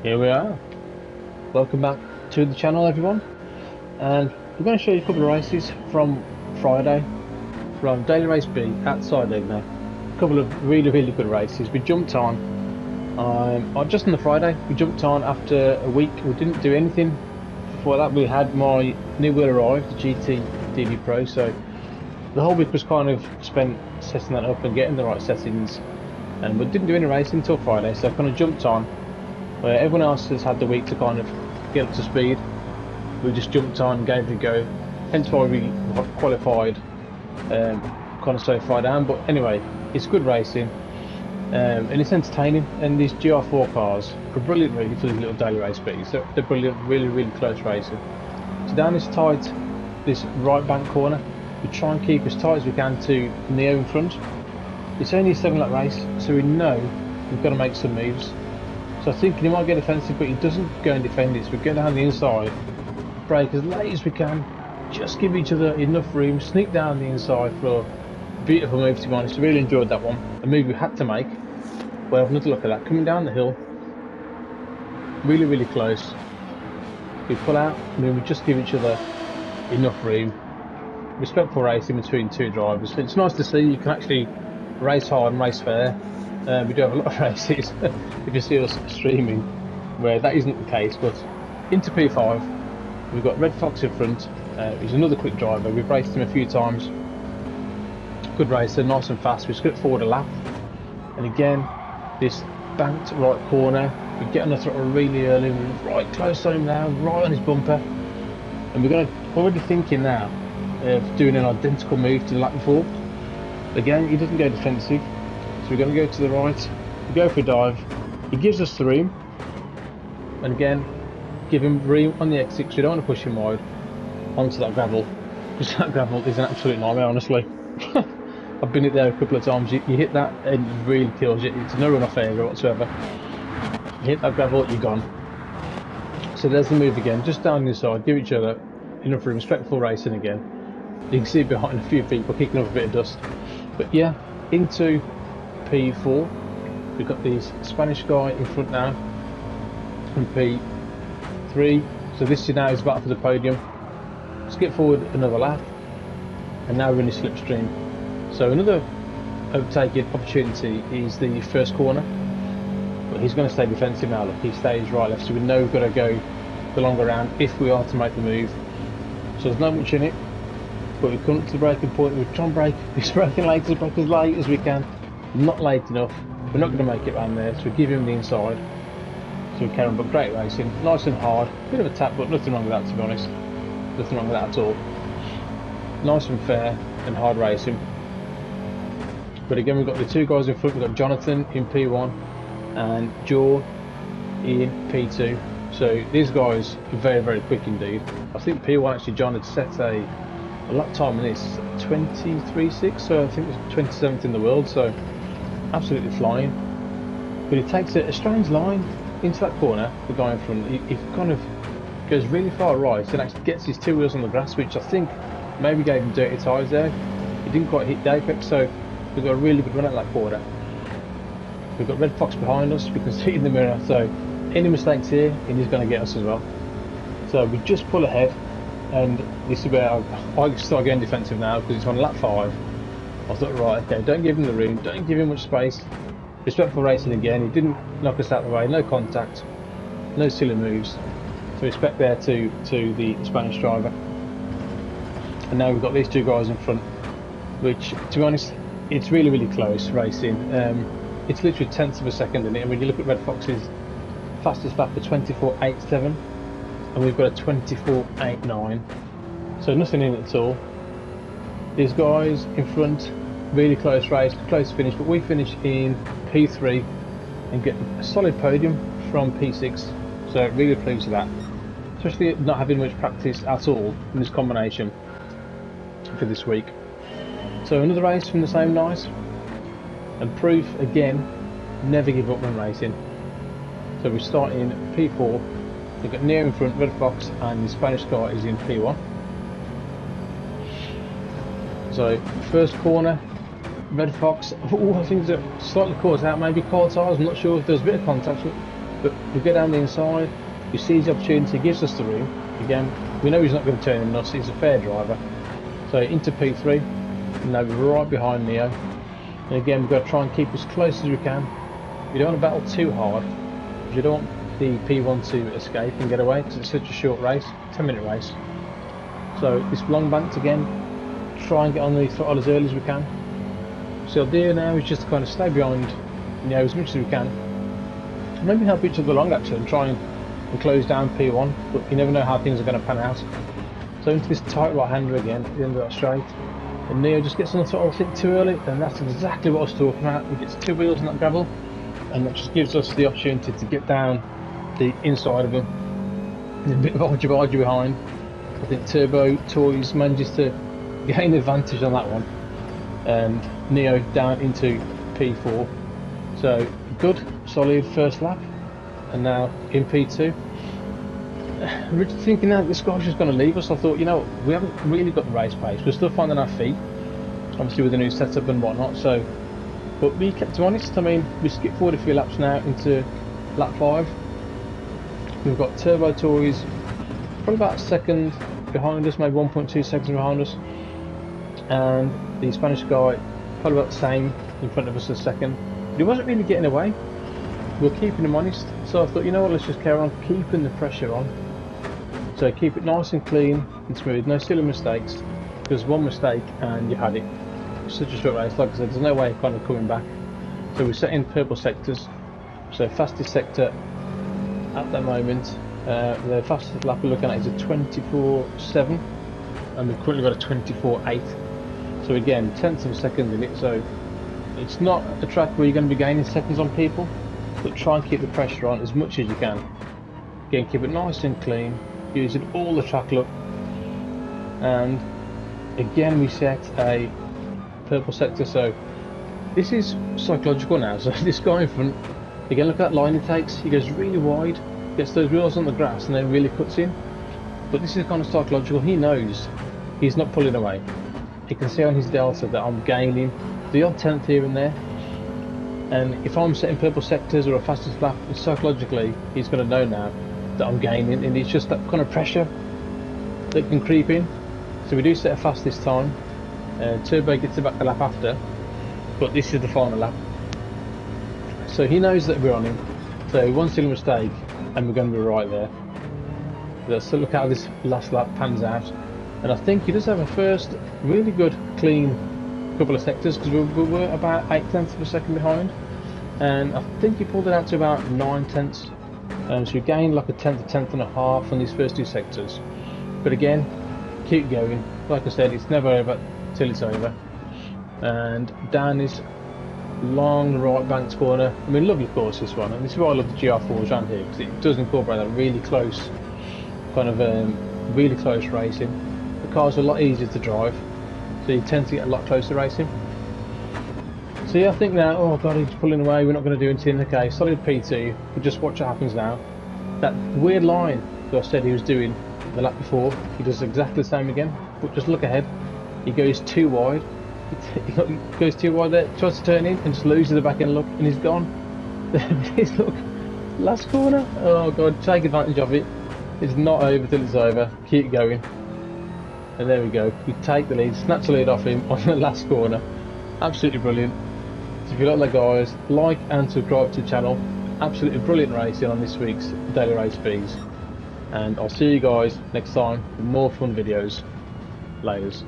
Here we are. Welcome back to the channel, everyone. And we're going to show you a couple of races from Friday, from Daily Race B at Sideegg. A couple of really good races. We jumped on, just on the Friday, we jumped on after a week. We didn't do anything before that. We had my new wheel arrived, the GT DD Pro, so the whole week was kind of spent setting that up and getting the right settings. And we didn't do any racing until Friday, so I kind of jumped on where everyone else has had the week to kind of get up to speed. We just jumped on and gave it a go, hence why we qualified kind of so far down. But anyway, it's good racing and it's entertaining, and these GR4 cars are brilliant really for these little daily race speeds. They're brilliant, really close racing. So down this tight, this right bank corner, we try and keep as tight as we can to Neo in front. It's only a 7-lap race, so we know we've got to make some moves. So I think he might get defensive, but he doesn't go and defend it. So we go down the inside, brake as late as we can, just give each other enough room, sneak down the inside for a beautiful move, to be honest. I really enjoyed that one. A move we had to make. Well, have another look at that. Coming down the hill, really close. We pull out, and then we just give each other enough room. Respectful racing between two drivers. It's nice to see you can actually race hard and race fair. We do have a lot of races, if you see us streaming, where that isn't the case. But into P5, we've got Red Fox in front. He's another quick driver. We've raced him a few times. Good racer, nice and fast. We script forward a lap, and again, this banked right corner. We get on the throttle really early. We're right close on him now, right on his bumper, and we're already thinking now of doing an identical move to the lap before. Again, he doesn't go defensive. So we're going to go to the right, we go for a dive, he gives us the room, and again, give him room on the exit because we don't want to push him wide onto that gravel, because that gravel is an absolute nightmare, honestly. I've been hit there a couple of times. You hit that and it really kills you. It's no run-off area whatsoever. You hit that gravel, you're gone. So there's the move again, just down the side, give each other enough room, respectful racing again. You can see behind a few people kicking up a bit of dust. But yeah, into P4, we've got this Spanish guy in front now, and P3, so this now is battle for the podium. Skip forward another lap, and now we're in the slipstream. So another overtaking opportunity is the first corner, but he's going to stay defensive now. Look, he stays right left, so we know we've got to go the longer round if we are to make the move. So there's not much in it, but we come up to the braking point. We try and brake, we're braking late, as late as we can. Not late enough, we're not going to make it around there, so we give him the inside, so we carry on. But great racing, nice and hard, bit of a tap, but nothing wrong with that, to be honest. Nothing wrong with that at all. Nice and fair and hard racing. But again, we've got the two guys in front. We've got Jonathan in P1 and Joe in P2. So these guys are very quick indeed. I think P1 actually, John had set a lap time in this 23.6, so I think it's 27th in the world, so absolutely flying. But he takes a strange line into that corner, the guy in front. He kind of goes really far right and actually gets his two wheels on the grass, which I think maybe gave him dirty tyres there. He didn't quite hit the apex, so we've got a really good run at that corner. We've got Red Fox behind us, we can see in the mirror, so any mistakes here and he's going to get us as well. So we just pull ahead, and this is where I start getting defensive now, because it's on lap 5. I thought, right, okay, don't give him the room, don't give him much space. Respectful racing again. He didn't knock us out of the way, no contact, no silly moves. So respect there to the Spanish driver. And now we've got these two guys in front, which, to be honest, it's really close racing. It's literally tenths of a second in it. And when you look at Red Fox's fastest lap for 24.87, and we've got a 24.89, so nothing in it at all. These guys in front, really close race, close finish, but we finish in P3 and get a solid podium from P6, so really pleased with that, especially not having much practice at all in this combination for this week. So another race from the same night, and proof again, never give up when racing. So we start in P4, we've got Neo in front, Red Fox, and the Spanish guy is in P1. So first corner, Red Fox, I think it's slightly caught out, maybe car tyres, I'm not sure if there's a bit of contact. But we go down the inside, he sees the opportunity, gives us the room. Again, we know he's not going to turn in us, he's a fair driver. So into P3, and now we're right behind Neo. And again, we've got to try and keep as close as we can. We don't want to battle too hard, because you don't want the P1 to escape and get away, because it's such a short race, 10-minute race. So this long banked again, try and get on the throttle as early as we can. So the idea now is just to kind of stay behind Neo as much as we can. Maybe help each other along actually and try and close down P1, but you never know how things are going to pan out. So into this tight right hander again at the end of that straight, and Neo just gets on the throttle I think too early, and that's exactly what I was talking about. He gets two wheels in that gravel, and that just gives us the opportunity to get down the inside of him. There's a bit of argy behind. I think Turbo Toys manages to gain advantage on that one, and Neo down into P4. So good, solid first lap, and now in P2. We're thinking now this guy's just going to leave us. I thought, you know, we haven't really got the race pace. We're still finding our feet, obviously with the new setup and whatnot. So, but we kept him honest. I mean, we skipped forward a few laps now into lap 5. We've got Turbo Toys probably about a second behind us, maybe 1.2 seconds behind us, and the Spanish guy probably about the same in front of us a second. But he wasn't really getting away. We were keeping him honest. So I thought, you know what, let's just carry on keeping the pressure on. So keep it nice and clean and smooth, no silly mistakes, because one mistake and you had it. It's such a short race, like I said, there's no way of kind of coming back. So we set in purple sectors, so fastest sector at that moment, the fastest lap we're looking at is a 24.7, and we've currently got a 24.8. So again, tenths of a second in it, so it's not a track where you're going to be gaining seconds on people, but try and keep the pressure on as much as you can. Again, keep it nice and clean, using all the track look, and again we set a purple sector. So this is psychological now. So this guy in front, again, look at that line he takes. He goes really wide, gets those wheels on the grass, and then really cuts in. But this is kind of psychological. He knows he's not pulling away. He can see on his delta that I'm gaining the odd tenth here and there. And if I'm setting purple sectors or a fastest lap, psychologically he's going to know now that I'm gaining, and it's just that kind of pressure that can creep in. So we do set a fast this time. Turbo gets it back the lap after, but this is the final lap. So he knows that we're on him. So one silly mistake and we're going to be right there. Let's look at how this last lap pans out. And I think he does have a first really good clean couple of sectors, because we were about 8/10 of a second behind, and I think he pulled it out to about 9/10. So we gained like a tenth and a half on these first two sectors. But again, keep going. Like I said, it's never over till it's over. And down this long right banked corner. I mean, lovely course this one, and this is why I love the GR4s around here, because it does incorporate that really close kind of really close racing. The cars are a lot easier to drive, so you tend to get a lot closer racing. So yeah, I think now, oh god, he's pulling away, we're not going to do anything. Okay, solid P2, we'll just watch what happens now. That weird line that I said he was doing the lap before, he does exactly the same again, but just look ahead. He goes too wide. He goes too wide there, tries to turn in and just loses the back end look, and he's gone. This look, last corner, oh god, take advantage of it. It's not over till it's over, keep going. And there we go, we take the lead, snatch the lead off him on the last corner. Absolutely brilliant. So if you like that, guys, like and subscribe to the channel. Absolutely brilliant racing on this week's Daily Race Fees. And I'll see you guys next time with more fun videos. Laters.